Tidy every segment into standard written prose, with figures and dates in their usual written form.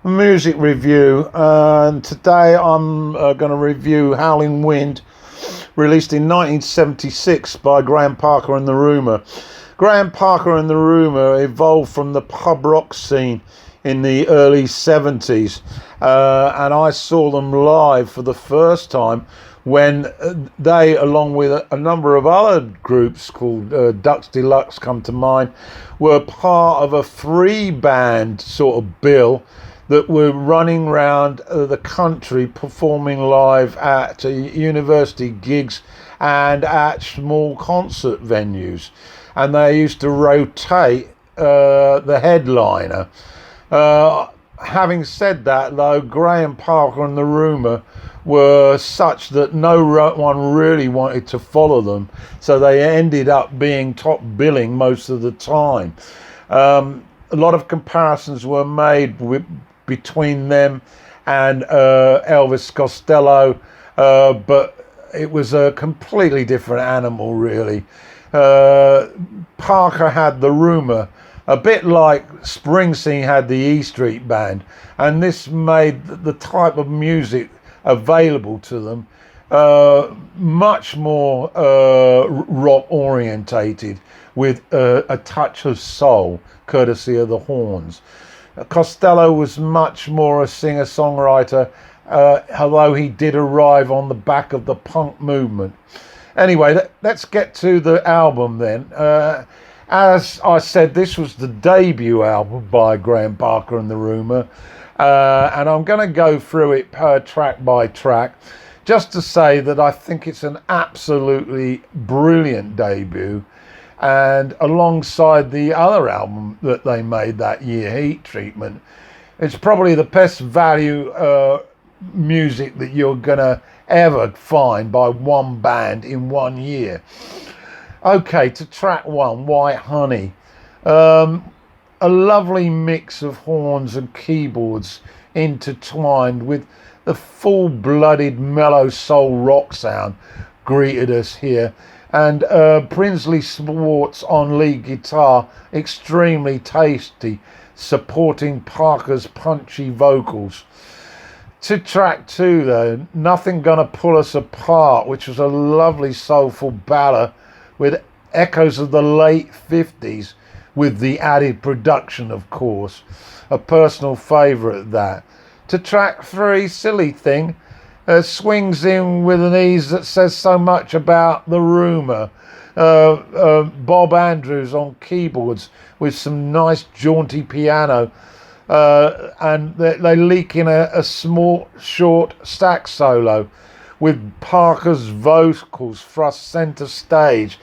music review, and today I'm going to review Howlin' Wind, released in 1976 by Graham Parker and The Rumour. Graham Parker and The Rumour evolved from the pub rock scene in the early 70s, and I saw them live for the first time when they, along with a number of other groups called Ducks Deluxe come to mind, were part of a three-band sort of bill that were running around the country performing live at university gigs and at small concert venues. And they used to rotate the headliner. Having said that, though, Graham Parker and The Rumour were such that no one really wanted to follow them, so they ended up being top billing most of the time. A lot of comparisons were made between them and Elvis Costello, but it was a completely different animal, really. Parker had The Rumour, a bit like Springsteen had the E Street Band, and this made the type of music available to them much more rock orientated, with a touch of soul, courtesy of the horns. Costello was much more a singer-songwriter, although he did arrive on the back of the punk movement. Anyway, let's get to the album then. As I said, this was the debut album by Graham Parker and The Rumour, and I'm going to go through it track by track, just to say that I think it's an absolutely brilliant debut, and alongside the other album that they made that year, Heat Treatment, it's probably the best value music that you're going to ever find by one band in 1 year. Okay, to track one, White Honey. A lovely mix of horns and keyboards intertwined with the full-blooded mellow soul rock sound greeted us here. And Brinsley Swartz on lead guitar, extremely tasty, supporting Parker's punchy vocals. To track two though, Nothing Gonna Pull Us Apart, which was a lovely soulful ballad with echoes of the late 50s, with the added production, of course. A personal favourite, that. To track three, Silly Thing, swings in with an ease that says so much about The Rumour. Bob Andrews on keyboards with some nice jaunty piano, and they leak in a small, short sax solo, with Parker's vocals thrust centre stage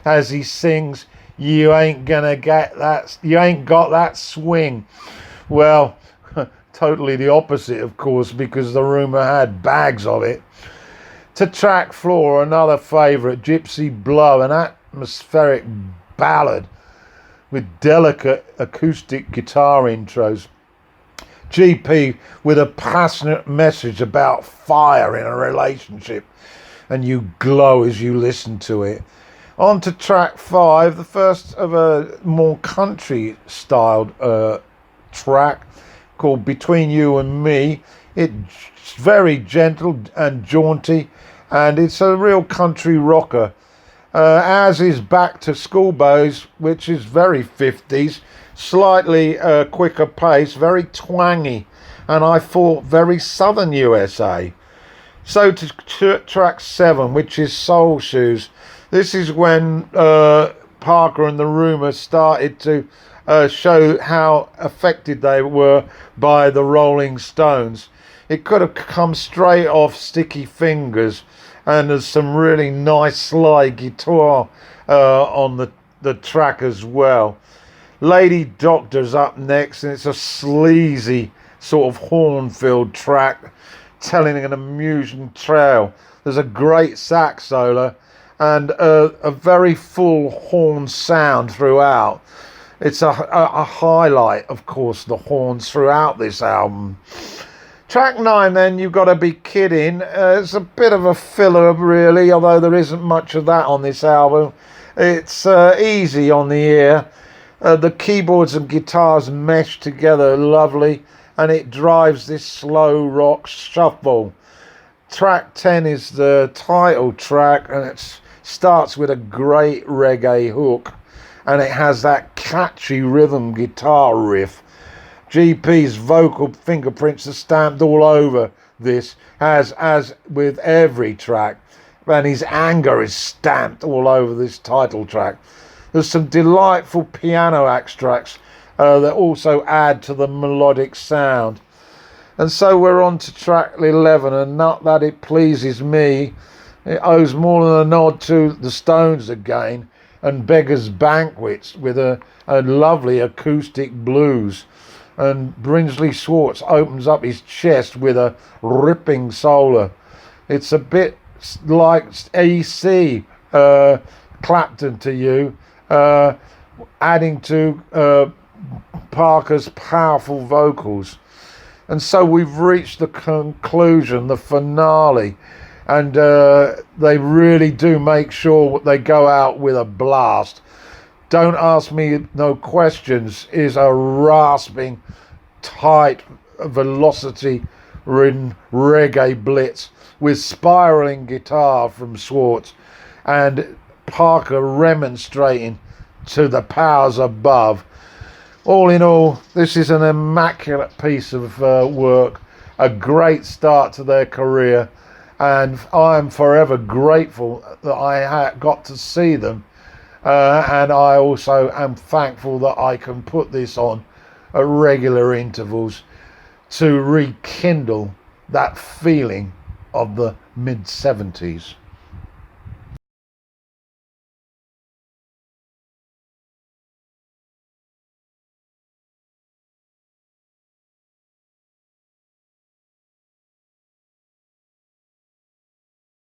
as he sings, "You ain't gonna get that, you ain't got that swing." Well, totally the opposite, of course, because The Rumour had bags of it. To track four, another favourite, Gypsy Blow, an atmospheric ballad with delicate acoustic guitar intros. GP with a passionate message about fire in a relationship, and you glow as you listen to it. On to track five, the first of a more country styled track called Between You and Me. It's very gentle and jaunty, and it's a real country rocker, as is Back to School Boys, which is very 50s, slightly quicker pace, very twangy, and I thought very southern USA. So to track seven, which is Soul Shoes. This is when Parker and The Rumour started to show how affected they were by the Rolling Stones. It could have come straight off Sticky Fingers, and there's some really nice slide guitar on the track as well. Lady Doctor's up next, and it's a sleazy sort of horn-filled track telling an amusing tale. There's a great sax solo and a very full horn sound throughout. It's a highlight, of course, the horns throughout this album. Track 9 then, You've Got to Be Kidding. It's a bit of a filler, really, although there isn't much of that on this album. It's easy on the ear. The keyboards and guitars mesh together lovely, and it drives this slow rock shuffle. Track 10 is the title track, and it starts with a great reggae hook, and it has that catchy rhythm guitar riff. GP's vocal fingerprints are stamped all over this, as with every track, and his anger is stamped all over this title track. There's some delightful piano extracts that also add to the melodic sound. And so we're on to track 11, and not that it pleases me, it owes more than a nod to the Stones again, and Beggar's Banquets with a lovely acoustic blues. And Brinsley Schwartz opens up his chest with a ripping solo. It's a bit like AC, Clapton to you, adding to Parker's powerful vocals. And so we've reached the conclusion, the finale, and they really do make sure they go out with a blast. Don't Ask Me No Questions is a rasping, tight, velocity-ridden reggae blitz with spiraling guitar from Schwartz and Parker remonstrating to the powers above. All in all, this is an immaculate piece of work, a great start to their career, and I am forever grateful that I got to see them. And I also am thankful that I can put this on at regular intervals to rekindle that feeling of the mid-70s.